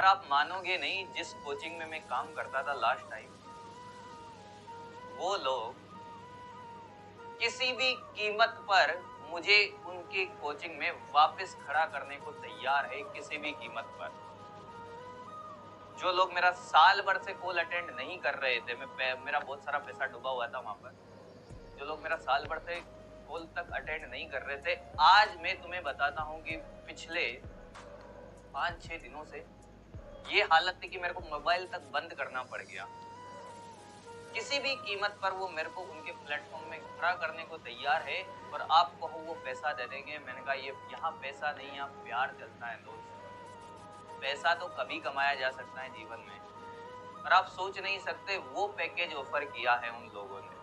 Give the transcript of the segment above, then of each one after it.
पर आप मानोगे नहीं, जिस कोचिंग में मैं काम करता था लास्ट टाइम, वो लोग किसी भी कीमत पर मुझे उनकी कोचिंग में वापस खड़ा करने को तैयार है, किसी भी कीमत पर। जो लोग मेरा साल भर से कॉल अटेंड नहीं कर रहे थे, मेरा बहुत सारा पैसा डूबा हुआ था वहां पर। जो लोग मेरा साल भर से कॉल तक अटेंड नहीं कर रहे थे, आज मैं तुम्हें बताता हूँ कि पिछले 5-6 दिनों से ये हालत थी कि मेरे को मोबाइल तक बंद करना पड़ गया। किसी भी कीमत पर वो मेरे को उनके प्लेटफॉर्म में खड़ा करने को तैयार है, और आप कहो वो पैसा दे देंगे। मैंने कहा ये यहाँ पैसा नहीं, यहाँ प्यार चलता है दोस्त। पैसा तो कभी कमाया जा सकता है जीवन में, पर आप सोच नहीं सकते वो पैकेज ऑफर किया है उन लोगों ने,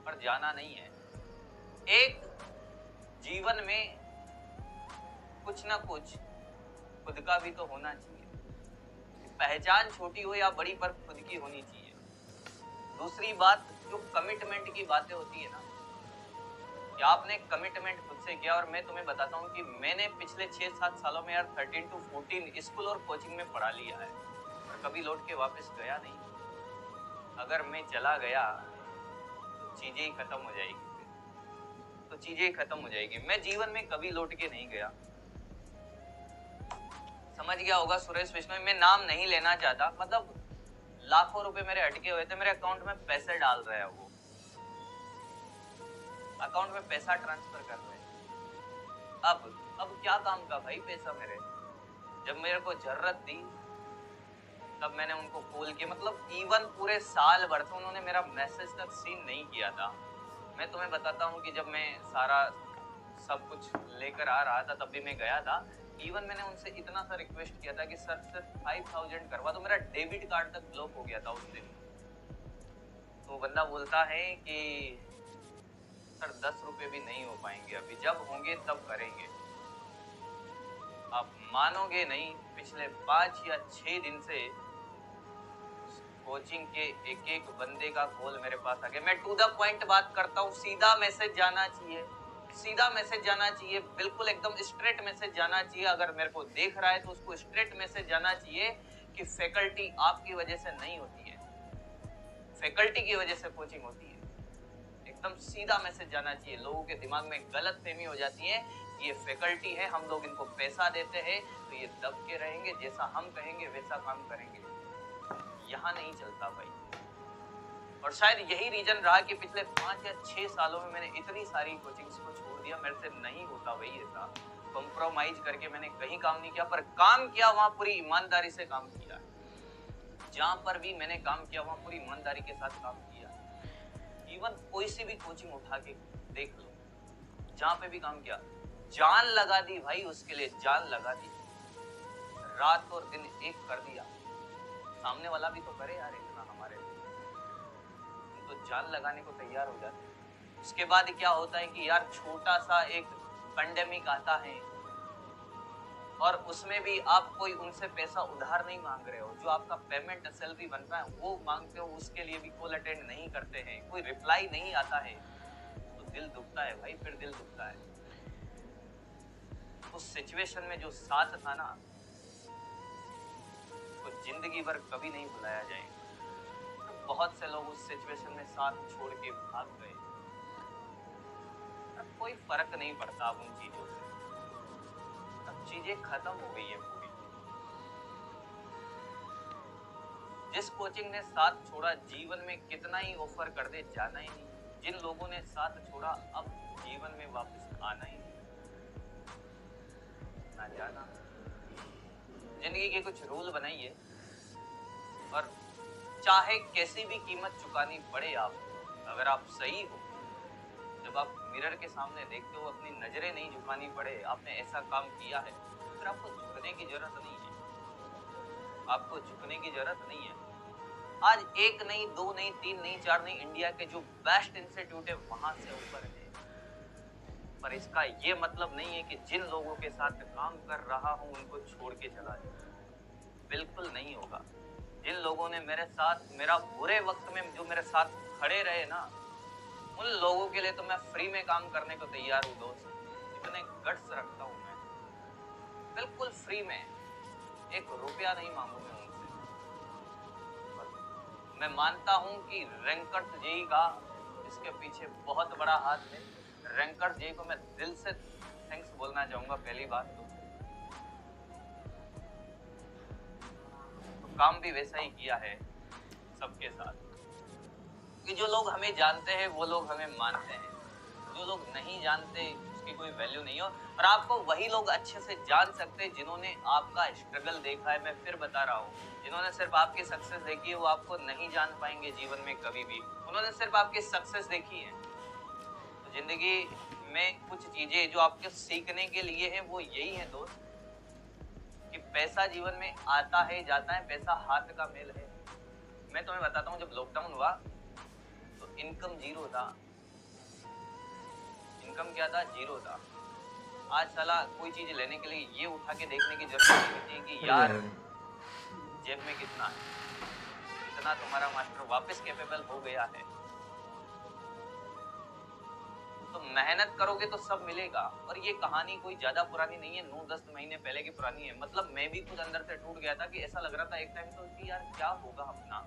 पर जाना नहीं है। एक जीवन में कुछ ना कुछ खुद का भी तो होना चाहिए। पहचान छोटी हो या बड़ी, पर खुद की होनी चाहिए। दूसरी बात, जो कमिटमेंट की बातें होती है ना, कि आपने कमिटमेंट खुद से किया। और मैं तुम्हें बताता हूँ कि मैंने पिछले 6-7 सालों में यार 13 to 14 स्कूल और कोचिंग में पढ़ा लिया है, और कभी लौट के वापस गया नहीं। अगर मैं चला गया तो चीजें ही खत्म हो जाएगी, तो चीजें ही खत्म हो जाएगी। मैं जीवन में कभी लौट के नहीं गया। समझ गया होगा सुरेश बिश्नोई, मैं नाम नहीं लेना चाहता। मतलब लाखों रुपए मेरे अटके हुए थे, मेरे अकाउंट में पैसे डाल रहे हैं, वो अकाउंट में पैसा ट्रांसफर कर रहे हैं। अब क्या काम का भाई पैसा मेरे। जब मेरे को जरूरत थी तब मैंने उनको कॉल किया। मतलब इवन पूरे साल भर से उन्होंने मेरा मैसेज तक सीन नहीं किया था। मैं तुम्हें बताता हूँ कि जब मैं सारा सब कुछ लेकर आ रहा था तब भी मैं गया था। इवन मैंने उनसे इतना सा रिक्वेस्ट किया था कि सर सिर्फ 5000 करवा दो। मेरा डेबिट कार्ड तक ब्लॉक हो गया था उस दिन। तो बंदा बोलता है कि सर 10 रुपए भी नहीं हो पाएंगे अभी, जब होंगे तब करेंगे। आप मानोगे नहीं, पिछले 5 या 6 दिन से कोचिंग के एक एक बंदे का कॉल मेरे पास आ गया। मैं टू द पॉइंट बात करता हूँ, सीधा मैसेज जाना चाहिए, सीधा मैसेज जाना चाहिए, बिल्कुल एकदम स्ट्रेट मैसेज जाना चाहिए। अगर मेरे को देख रहा है तो उसको स्ट्रेट मैसेज जाना चाहिए कि फैकल्टी आपकी वजह से नहीं होती है, फैकल्टी की वजह से कोचिंग होती है। एकदम सीधा मैसेज जाना चाहिए। लोगों के दिमाग में गलत फहमी हो जाती है कि ये फैकल्टी है, हम लोग इनको पैसा देते हैं तो ये दब के रहेंगे, जैसा हम कहेंगे वैसा काम करेंगे। यहाँ नहीं चलता भाई। और शायद यही रीजन रहा कि पिछले 5 या 6 सालों में मैंने इतनी सारी कोचिंग्स को छोड़ दिया। मेरे से नहीं होता भाई ऐसा, कॉम्प्रोमाइज करके मैंने कहीं काम नहीं किया, पर काम किया वहां पूरी ईमानदारी से काम किया। जहां पर भी मैंने काम किया वहां पूरी ईमानदारी के साथ काम किया। इवन कोई सी भी कोचिंग उठा के देख लो, जहां पे भी काम किया, जान लगा दी भाई, उसके लिए जान लगा दी, रात और दिन एक कर दिया। सामने वाला भी तो करे यार इतना हमारे लिए, तो जान लगाने को तैयार हो जाते हैं। उसके बाद क्या होता है कि यार छोटा सा एक पेंडेमिक आता है, और उसमें भी आप कोई उनसे पैसा उधार नहीं मांग रहे हो, जो आपका पेमेंट सैलरी बन रहा है वो मांगते हो, उसके लिए भी कॉल अटेंड नहीं करते हैं, कोई रिप्लाई नहीं आता है, तो दिल दुखता है भाई, फिर दिल दुखता है। उस सिचुएशन में जो साथ था ना, तो जिंदगी भर कभी नहीं भुलाया जाएगा। तो बहुत से लोग उस सिचुएशन में साथ छोड़ के भाग गए। अब कोई फर्क नहीं पड़ता अब उन चीजों से, अब चीजें खत्म हो गई है पूरी। जिस कोचिंग ने साथ छोड़ा, जीवन में कितना ही ऑफर कर दे जाना ही नहीं। जिन लोगों ने साथ छोड़ा, अब जीवन में वापस आना ही नहीं, ना जाना। जिंदगी के कुछ रूल बनाइए, और चाहे कैसी भी कीमत चुकानी पड़े आपको, अगर आप सही हो, जब आप मिरर के सामने देखते हो, अपनी नजरें नहीं झुकानी पड़े, आपने ऐसा काम किया है, फिर आपको झुकने की जरूरत नहीं है, आपको झुकने की जरूरत नहीं है। आज 1 नहीं, 2 नहीं, 3 नहीं, 4 नहीं, इंडिया के जो बेस्ट इंस्टीट्यूट है वहां से ऊपर है। पर इसका ये मतलब नहीं है कि जिन लोगों के साथ काम कर रहा हूं उनको छोड़ के चला जाए, बिल्कुल नहीं होगा। जिन लोगों ने मेरे साथ, मेरा बुरे वक्त में जो मेरे साथ खड़े रहे ना, उन लोगों के लिए तो मैं फ्री में काम करने को तैयार हूँ दोस्त। इतने गट्स रखता हूँ मैं, बिल्कुल फ्री में। एक रुपया नहीं मांगूंगा उनसे। मैं मानता हूं कि वेंकट जी का इसके पीछे बहुत बड़ा हाथ है। वेंकट जी को मैं दिल से थैंक्स बोलना चाहूंगा। पहली बात तो काम भी वैसा ही किया है सबके साथ कि जो लोग हमें जानते हैं वो लोग हमें मानते हैं, जो लोग नहीं जानते उसकी कोई वैल्यू नहीं हो। और आपको वही लोग अच्छे से जान सकते हैं जिन्होंने आपका स्ट्रगल देखा है। मैं फिर बता रहा हूँ, जिन्होंने सिर्फ आपकी सक्सेस देखी है वो आपको नहीं जान पाएंगे जीवन में कभी भी। उन्होंने सिर्फ आपकी सक्सेस देखी है। तो जिंदगी में कुछ चीजें जो आपके सीखने के लिए है वो यही है दोस्त, कि पैसा जीवन में आता है जाता है, पैसा हाथ का मेल है। मैं तुम्हें बताता हूँ, जब लॉकडाउन हुआ तो इनकम जीरो था। इनकम क्या था? जीरो था। आज साला कोई चीज लेने के लिए ये उठा के देखने की जरूरत नहीं होती कि यार जेब में कितना है। इतना तुम्हारा मास्टर वापस कैपेबल हो गया है। तो मेहनत करोगे तो सब मिलेगा। और ये कहानी कोई ज्यादा पुरानी नहीं है, 9-10 महीने पहले की पुरानी है। मतलब मैं भी खुद अंदर से टूट गया था कि ऐसा लग रहा था एक टाइम तो कि यार क्या होगा अपना।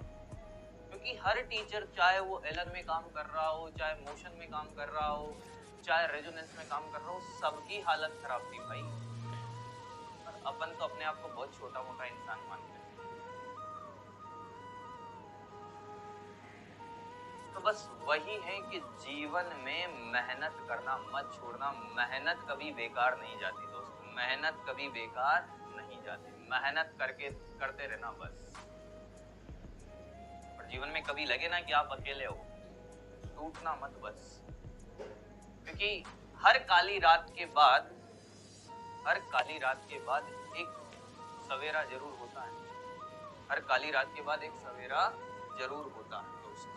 क्योंकि हर टीचर, चाहे वो एलन में काम कर रहा हो, चाहे मोशन में काम कर रहा हो, चाहे रेजोनेंस में काम कर रहा हो, सबकी हालत खराब थी भाई। और अपन तो अपने आप को बहुत छोटा मोटा इंसान मानते हैं। तो बस वही है कि जीवन में मेहनत करना मत छोड़ना। मेहनत कभी बेकार नहीं जाती दोस्त, मेहनत कभी बेकार नहीं जाती। मेहनत करते रहना बस। और जीवन में कभी लगे ना कि आप अकेले हो, टूटना मत बस। क्योंकि हर काली रात के बाद एक सवेरा जरूर होता है। हर काली रात के बाद एक सवेरा जरूर होता है दोस्त।